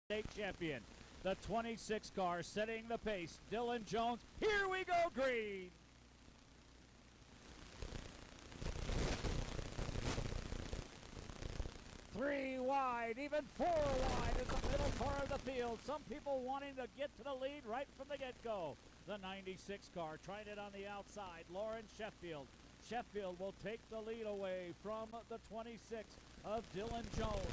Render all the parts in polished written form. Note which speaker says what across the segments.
Speaker 1: state champion. The 26 car setting the pace. Dylan Jones. Here we go, green. Three wide, even four wide in the middle part of the field. Some people wanting to get to the lead right from the get-go. The 96 car trying it on the outside. Lauren Sheffield. Sheffield will take the lead away from the 26 of Dylan Jones.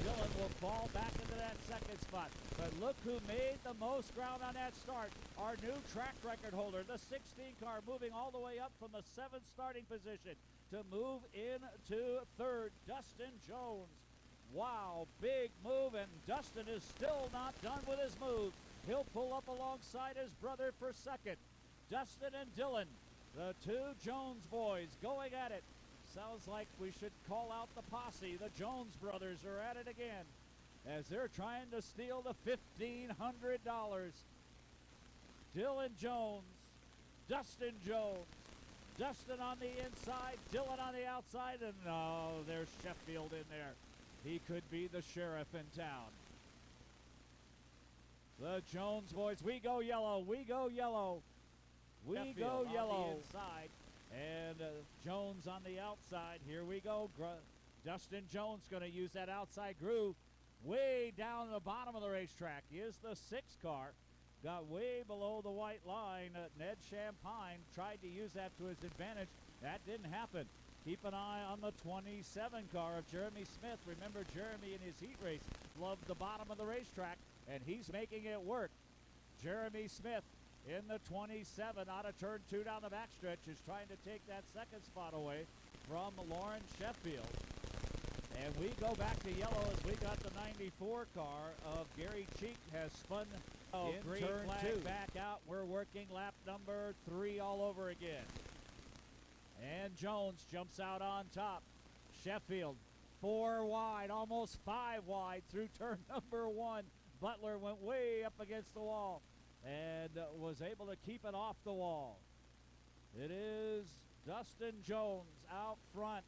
Speaker 1: Dylan will fall back into that second spot. But look who made the most ground on that start. Our new track record holder, the 16 car, moving all the way up from the 7th starting position to move into third, Dustin Jones. Wow, big move, and Dustin is still not done with his move. He'll pull up alongside his brother for second. Dustin and Dylan, the two Jones boys, going at it. Sounds like we should call out the posse. The Jones brothers are at it again as they're trying to steal the $1,500. Dylan Jones, Dustin Jones. Dustin on the inside, Dylan on the outside, and oh, there's Sheffield in there. He could be the sheriff in town. The Jones boys, we go yellow, we go yellow. We Sheffield go yellow. On the inside, and Jones on the outside. Here we go. Dustin Jones going to use that outside groove way down the bottom of the racetrack. He is the 6 car. Got way below the white line. Ned Champagne tried to use that to his advantage. That didn't happen. Keep an eye on the 27 car of Jeremy Smith. Remember, Jeremy in his heat race loved the bottom of the racetrack, and he's making it work. Jeremy Smith in the 27 out of turn 2 down the backstretch is trying to take that second spot away from Lauren Sheffield. And we go back to yellow as we got the 94 car of Gary Cheek has spun in green turn flag 2. Back out. We're working lap number 3 all over again. And Jones jumps out on top. Sheffield 4 wide, almost 5 wide through turn number 1. Butler went way up against the wall and was able to keep it off the wall. It is Dustin Jones out front.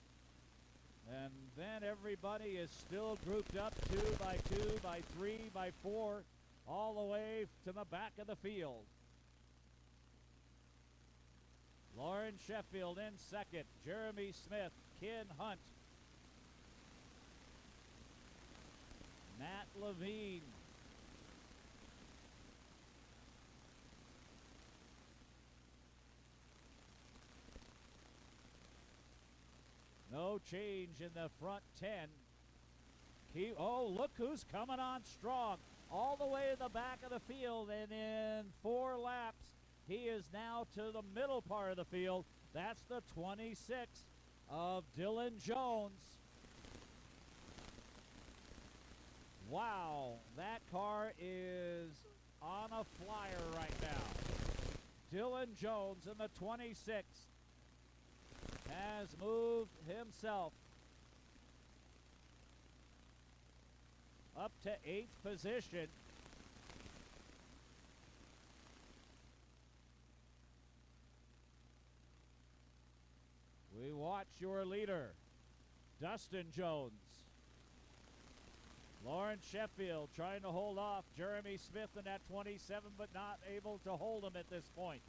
Speaker 1: And then everybody is still grouped up 2 by 2 by 3 by 4 all the way to the back of the field. Lauren Sheffield in second. Jeremy Smith, Ken Hunt, Matt Levine, no change in the front 10. Oh, look who's coming on strong. All the way to the back of the field, and in 4 laps, he is now to the middle part of the field. That's the 26 of Dylan Jones. Wow, that car is on a flyer right now. Dylan Jones in the 26 has moved himself up to 8th position. We watch your leader, Dustin Jones. Lauren Sheffield trying to hold off Jeremy Smith in that 27, but not able to hold him at this point.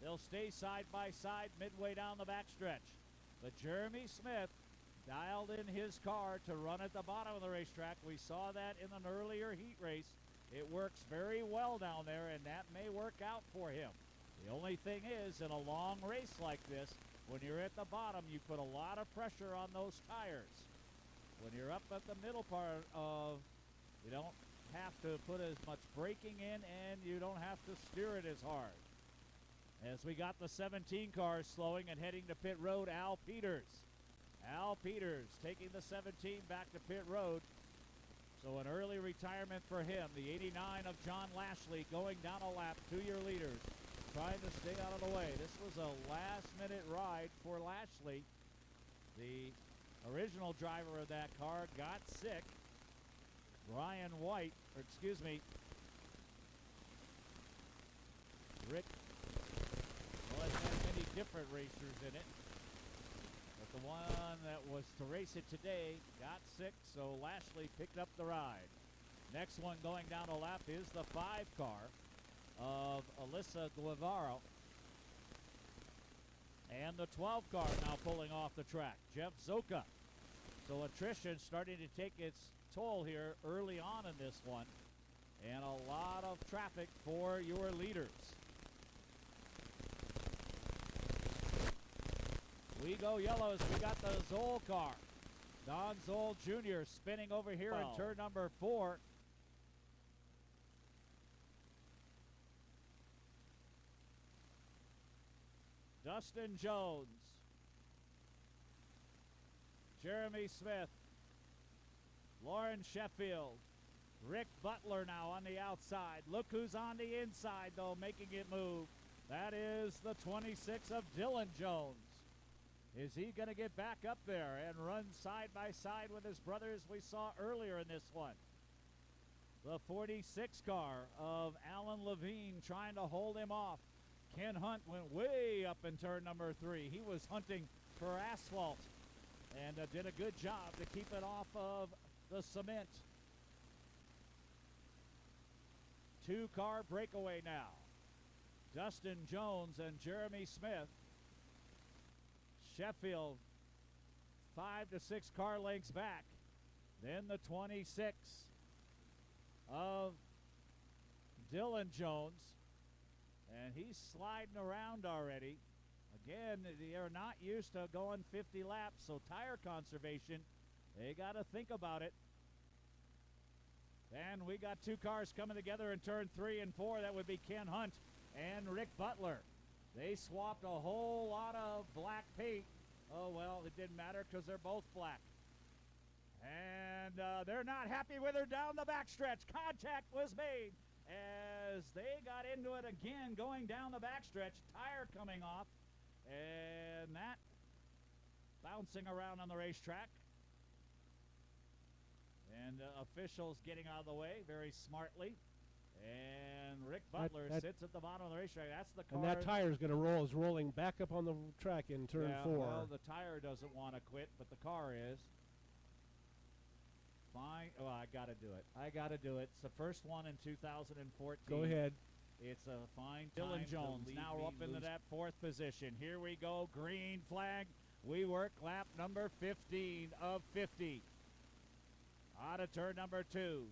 Speaker 1: They'll stay side by side midway down the backstretch. But Jeremy Smith dialed in his car to run at the bottom of the racetrack. We saw that in an earlier heat race. It works very well down there, and that may work out for him. The only thing is, in a long race like this, when you're at the bottom, you put a lot of pressure on those tires. When you're up at the middle part of, you don't have to put as much braking in, and you don't have to steer it as hard. As we got the 17 cars slowing and heading to pit road, Al Peters. Al Peters taking the 17 back to pit road. So an early retirement for him. The 89 of John Lashley going down a lap, 2-year leaders, trying to stay out of the way. This was a last-minute ride for Lashley. The original driver of that car got sick. Brian White, or excuse me, Rick. Well, it had many different racers in it. But the one that was to race it today got sick, so Lashley picked up the ride. Next one going down the lap is the 5 car of Alyssa Guevara. And the 12 car now pulling off the track, Jeff Zoka. So attrition starting to take its toll here early on in this one. And a lot of traffic for your leaders. We go yellows. We got the Zoll car. Don Zoll Jr. spinning over here in turn number 4. Dustin Jones. Jeremy Smith. Lauren Sheffield. Rick Butler now on the outside. Look who's on the inside, though, making it move. That is the 26 of Dylan Jones. Is he going to get back up there and run side by side with his brothers we saw earlier in this one? The 46 car of Alan Levine trying to hold him off. Ken Hunt went way up in turn number 3. He was hunting for asphalt and did a good job to keep it off of the cement. 2-car breakaway now. Dustin Jones and Jeremy Smith. Sheffield 5 to 6 car lengths back. Then the 26 of Dylan Jones. And he's sliding around already. Again, they are not used to going 50 laps, so tire conservation, they got to think about it. And we got 2 cars coming together in turn 3 and 4. That would be Ken Hunt and Rick Butler. They swapped a whole lot of black paint. Oh, well, it didn't matter because they're both black. And they're not happy with her down the backstretch. Contact was made as they got into it again going down the backstretch. Tire coming off. And that bouncing around on the racetrack. And officials getting out of the way very smartly. And Rick Butler sits at the bottom of the racetrack. That's the car.
Speaker 2: And that tire is going to roll. Is rolling back up on the track in turn 4.
Speaker 1: Well, the tire doesn't want to quit, but the car is. Fine. Oh, I got to do it. I got to do it. It's the first one in 2014.
Speaker 2: Go ahead.
Speaker 1: It's a fine Dylan Jones now up into that 4th position. Here we go. Green flag. We work lap number 15 of 50. Out of turn number 2.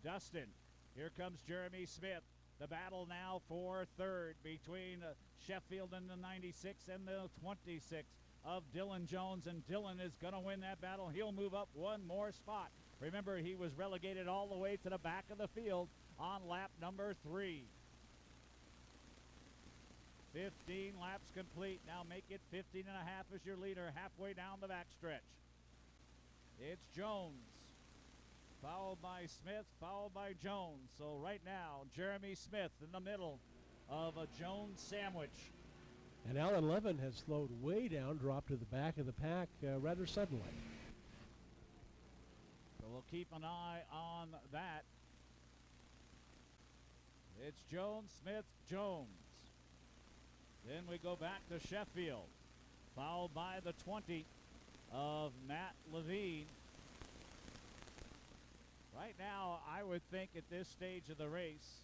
Speaker 1: Dustin. Here comes Jeremy Smith. The battle now for 3rd between Sheffield and the 96 and the 26 of Dylan Jones. And Dylan is going to win that battle. He'll move up 1 more spot. Remember, he was relegated all the way to the back of the field on lap number 3. 15 laps complete. Now make it 15 and a half as your leader halfway down the backstretch. It's Jones. Followed by Smith, followed by Jones. So right now, Jeremy Smith in the middle of a Jones sandwich.
Speaker 2: And Alan Levin has slowed way down, dropped to the back of the pack rather suddenly.
Speaker 1: So we'll keep an eye on that. It's Jones, Smith, Jones. Then we go back to Sheffield, followed by the 20 of Matt Levine. Right now, I would think at this stage of the race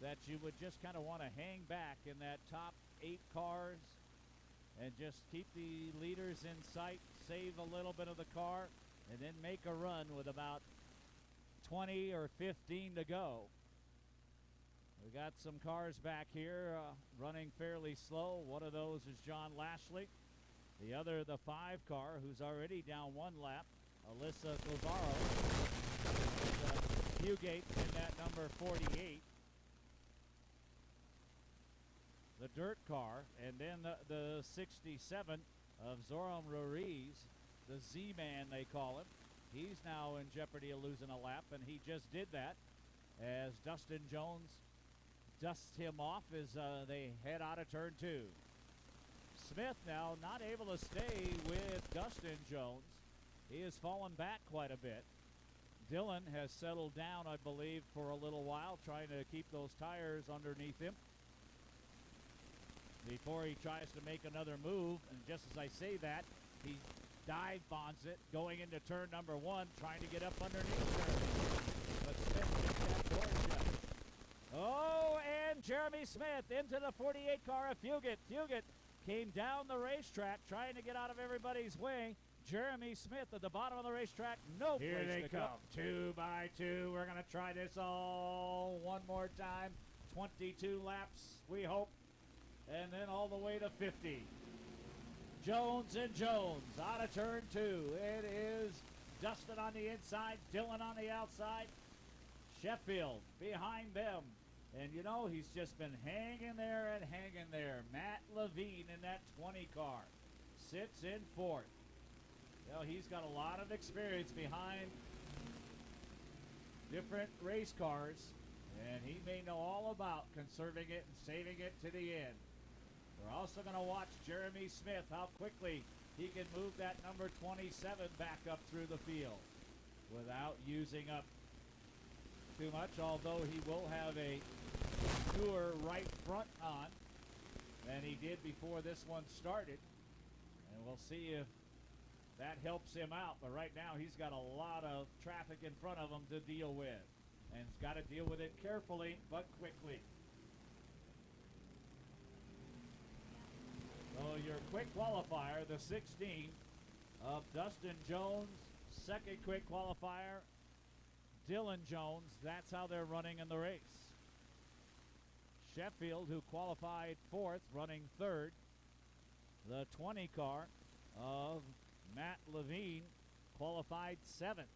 Speaker 1: that you would just kind of want to hang back in that top 8 cars and just keep the leaders in sight, save a little bit of the car, and then make a run with about 20 or 15 to go. We got some cars back here running fairly slow. One of those is John Lashley. The other, the 5 car, who's already down 1 lap, Alyssa Guevara. Fugate in that number 48. The dirt car, and then the 67 of Zoran Ruiz, the Z-Man they call him. He's now in jeopardy of losing a lap, and he just did that as Dustin Jones dusts him off as they head out of turn 2. Smith now not able to stay with Dustin Jones. He has fallen back quite a bit. Dylan has settled down, I believe, for a little while, trying to keep those tires underneath him before he tries to make another move. And just as I say that, he dive bombs it going into turn number 1, trying to get up underneath Jeremy. Smith gets that door shut. Oh, and Jeremy Smith into the 48 car of Fugit. Fugit came down the racetrack trying to get out of everybody's way. Jeremy Smith at the bottom of the racetrack. No
Speaker 3: Here
Speaker 1: place
Speaker 3: they
Speaker 1: to
Speaker 3: come.
Speaker 1: go. 2 by 2. We're going to try this all one more time. 22 laps, we hope. And then all the way to 50. Jones and Jones out of turn 2. It is Dustin on the inside, Dylan on the outside. Sheffield behind them. And you know, he's just been hanging there and hanging there. Matt Levine in that 20 car sits in 4th. You know, he's got a lot of experience behind different race cars, and he may know all about conserving it and saving it to the end. We're also going to watch Jeremy Smith, how quickly he can move that number 27 back up through the field without using up too much, although he will have a newer right front on than he did before this one started. And we'll see if that helps him out. But right now he's got a lot of traffic in front of him to deal with. And he's got to deal with it carefully but quickly. So your quick qualifier, the 16 of Dustin Jones, second quick qualifier, Dylan Jones. That's how they're running in the race. Sheffield, who qualified 4th, running 3rd. The 20 car of Matt Levine qualified 7th.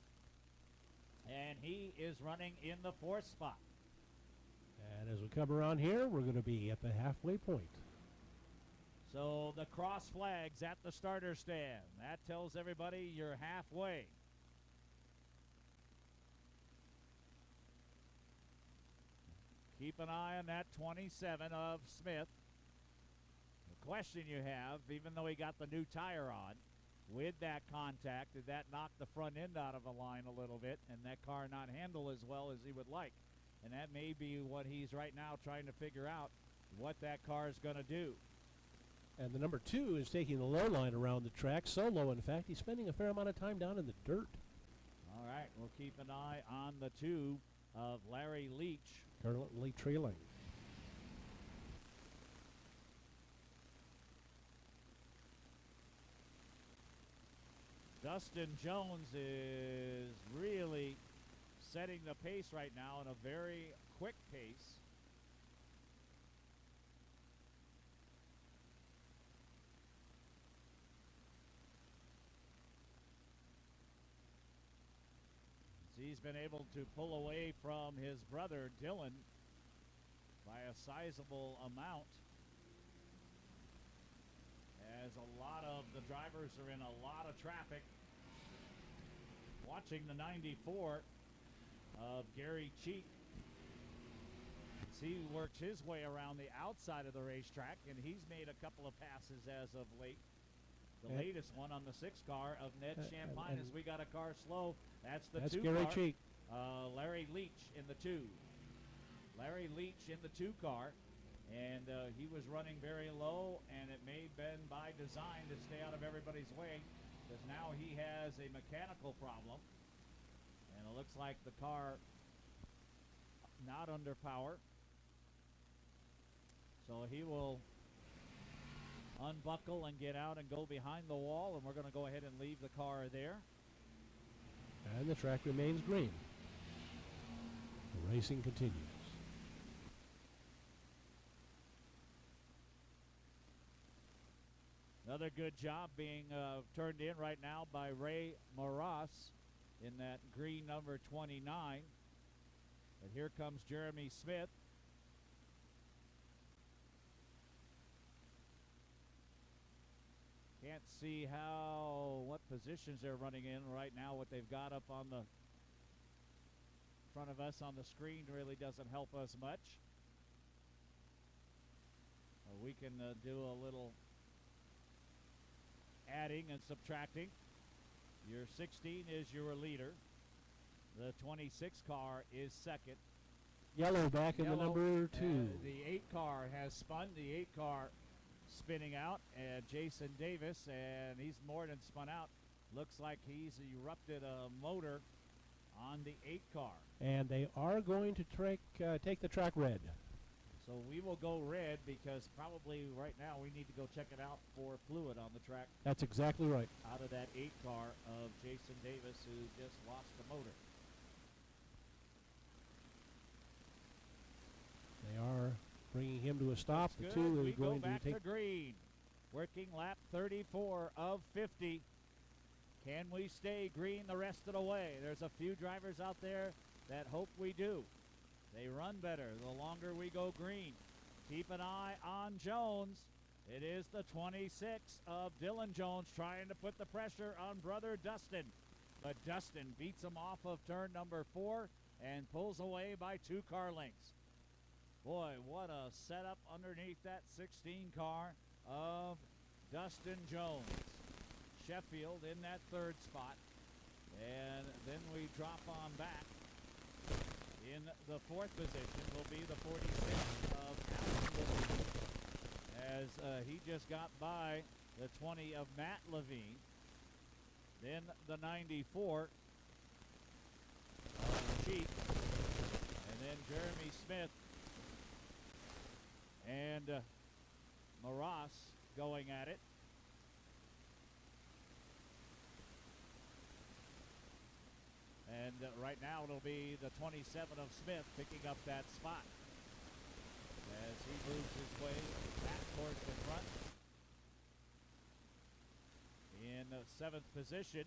Speaker 1: And he is running in the 4th spot.
Speaker 2: And as we come around here, we're going to be at the halfway point.
Speaker 1: So the cross flags at the starter stand. That tells everybody you're halfway. Keep an eye on that 27 of Smith. The question you have, even though he got the new tire on, with that contact, did that knock the front end out of the line a little bit and that car not handle as well as he would like? And that may be what he's right now trying to figure out, what that car is going to do.
Speaker 2: And the number 2 is taking the low line around the track, so low, in fact, he's spending a fair amount of time down in the dirt.
Speaker 1: All right, we'll keep an eye on the 2 of Larry Leach.
Speaker 2: Currently trailing.
Speaker 1: Dustin Jones is really setting the pace right now in a very quick pace. He's been able to pull away from his brother Dylan by a sizable amount, as a lot of the drivers are in a lot of traffic watching the 94 of Gary Cheek as he works his way around the outside of the racetrack, and he's made a couple of passes as of late. The latest one on the 6 car of Ned Champagne, as we got a car slow. That's the 2
Speaker 2: Gary
Speaker 1: car.
Speaker 2: Cheek.
Speaker 1: Larry Leach in the 2. Larry Leach in the 2 car. And he was running very low, and it may have been by design to stay out of everybody's way, because now he has a mechanical problem. And it looks like the car not under power. So he will unbuckle and get out and go behind the wall, and we're going to go ahead and leave the car there.
Speaker 2: And the track remains green. The racing continues.
Speaker 1: Another good job being turned in right now by Ray Moras in that green number 29. And here comes Jeremy Smith. Can't see what positions they're running in right now. What they've got up on the front of us on the screen really doesn't help us much. We can do a little adding and subtracting. Your 16 is your leader. The 26 car is second.
Speaker 2: Yellow back in the number 2.
Speaker 1: The 8 car has spun. The 8 car spinning out, and Jason Davis, and he's more than spun out. Looks like he's erupted a motor on the 8 car.
Speaker 2: And they are going to take the track red.
Speaker 1: So we will go red because probably right now we need to go check it out for fluid on the track
Speaker 2: That's exactly right.
Speaker 1: out of that 8 car of Jason Davis, who just lost the motor.
Speaker 2: They are bringing him to a stop.
Speaker 1: That's
Speaker 2: The
Speaker 1: good.
Speaker 2: two
Speaker 1: We
Speaker 2: are
Speaker 1: go
Speaker 2: going to
Speaker 1: back
Speaker 2: take.
Speaker 1: to green. Working lap 34 of 50. Can we stay green the rest of the way? There's a few drivers out there that hope we do. They run better the longer we go green. Keep an eye on Jones. It is the 26 of Dylan Jones trying to put the pressure on brother Dustin. But Dustin beats him off of turn number 4 and pulls away by 2 car lengths. Boy, what a setup underneath that 16 car of Dustin Jones. Sheffield in that 3rd spot. And then we drop on back. In the 4th position will be the 46 of Alan Levine, as he just got by the 20 of Matt Levine. Then the 94 of Cheek. And then Jeremy Smith and Maras going at it. And right now it'll be the 27 of Smith picking up that spot as he moves his way back towards the front. In the 7th position,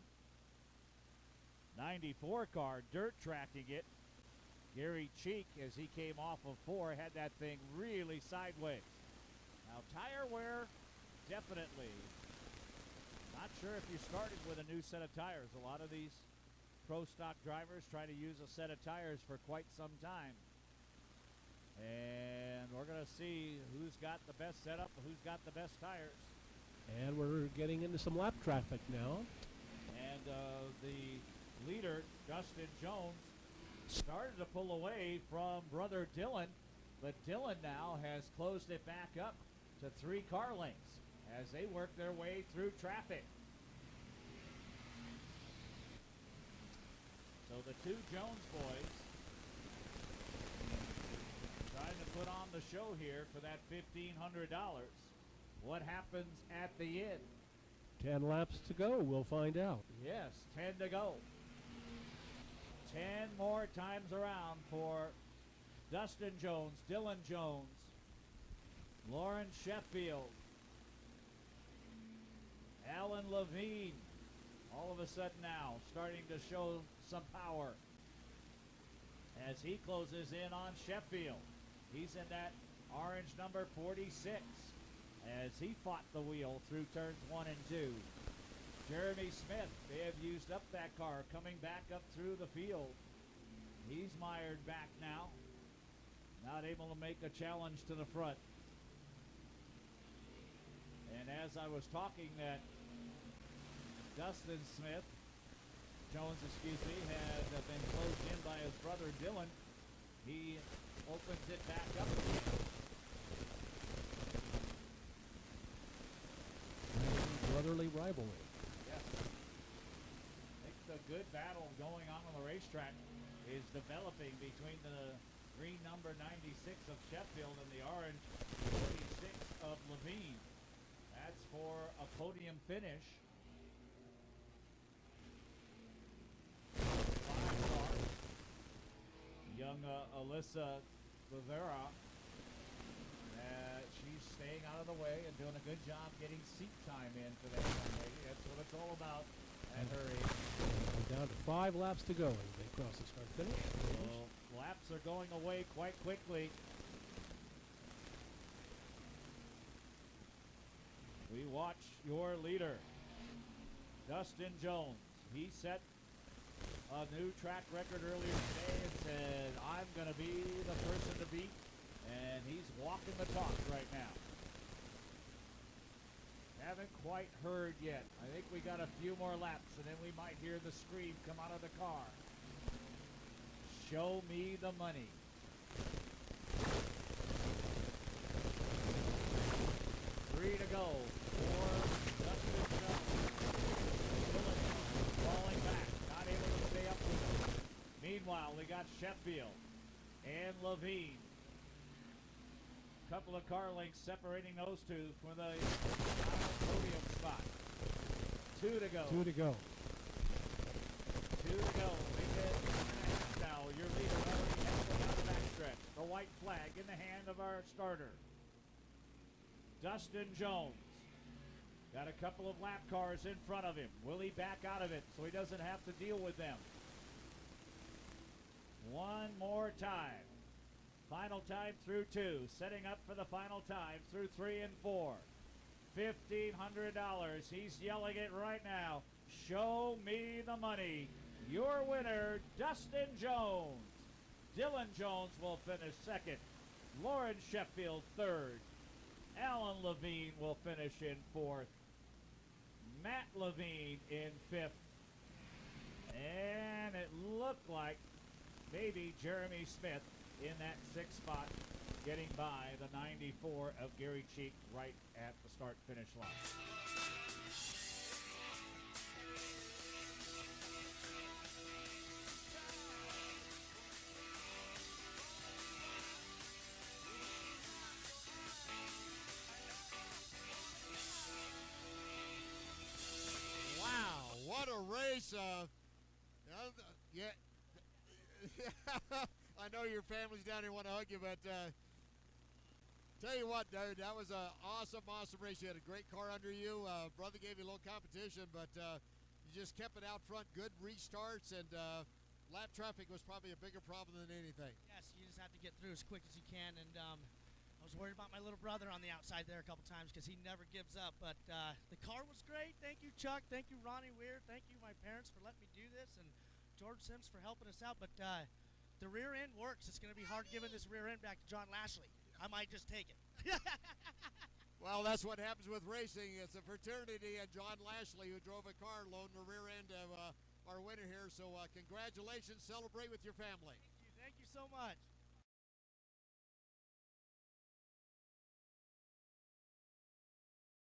Speaker 1: 94 car dirt tracking it. Gary Cheek, as he came off of 4, had that thing really sideways. Now tire wear, definitely. Not sure if you started with a new set of tires. A lot of these pro stock drivers try to use a set of tires for quite some time. And we're going to see who's got the best setup, who's got the best tires.
Speaker 2: And we're getting into some lap traffic now.
Speaker 1: And the leader, Dustin Jones, started to pull away from brother Dylan, but Dylan now has closed it back up to 3 car lengths as they work their way through traffic. So the 2 Jones boys trying to put on the show here for that $1,500. What happens at the end?
Speaker 2: 10 laps to go. We'll find out.
Speaker 1: Yes, 10 to go. 10 more times around for Dustin Jones, Dylan Jones, Lawrence Sheffield, Alan Levine. All of a sudden now starting to show some power as he closes in on Sheffield. He's in that orange number 46 as he fought the wheel through turns 1 and 2. Jeremy Smith, they have used up that car coming back up through the field. He's mired back now. Not able to make a challenge to the front. And as I was talking that Dustin Smith, Jones, had been closed in by his brother Dylan, he opens it back up again.
Speaker 2: Brotherly rivalry.
Speaker 1: Yes. I think the good battle going on the racetrack is developing between the green number 96 of Sheffield and the orange 46 of Levine. That's for a podium finish. 5 cars. Young Alyssa Rivera. She's staying out of the way and doing a good job getting seat time in for that young lady. That's what it's all about at her age.
Speaker 2: We're down to 5 laps to go as they cross the start finish.
Speaker 1: Well, laps are going away quite quickly. We watch your leader, Dustin Jones. He set a new track record earlier today and said, I'm going to be the person to beat. And he's walking the talk right now. Haven't quite heard yet. I think we got a few more laps and then we might hear the scream come out of the car. Show me the money. 3 to go for Dustin Jones. Dylan falling back, not able to stay up with him. got Sheffield and Levine. Couple of car lengths separating those two for the podium spot. 2 to go.
Speaker 2: 2 to go.
Speaker 1: 2 to go. Big hit now. Your leader already halfway out the backstretch. The white flag in the hand of our starter. Dustin Jones. Got a couple of lap cars in front of him. Will he back out of it so he doesn't have to deal with them? One more time. Final time through 2. Setting up for the final time through 3 and 4. $1,500. He's yelling it right now. Show me the money. Your winner, Dustin Jones. Dylan Jones will finish second. Lauren Sheffield third. Alan Levine will finish in fourth. Matt Levine in fifth. And it looked like maybe Jeremy Smith in that sixth spot, getting by the 94 of Gary Cheek right at the start-finish line.
Speaker 3: Wow, what a race. Yeah. I know your family's down here want to hug you, but tell you what, dude, that was an awesome race. You had a great car under you. Brother gave you a little competition, but you just kept it out front. Good restarts, and lap traffic was probably a bigger problem than anything.
Speaker 4: Yes, you just have to get through as quick as you can, and I was worried about my little brother on the outside there a couple times because he never gives up, but the car was great. Thank you, Chuck. Thank you, Ronnie Weir. Thank you, my parents, for letting me do this, and George Sims for helping us out, but the rear end works. It's going to be hard giving this rear end back to John Lashley. I might just take it.
Speaker 3: Well, that's what happens with racing. It's a fraternity, and John Lashley, who drove a car, loaned the rear end of our winner here. So congratulations. Celebrate with your family.
Speaker 4: Thank you so much.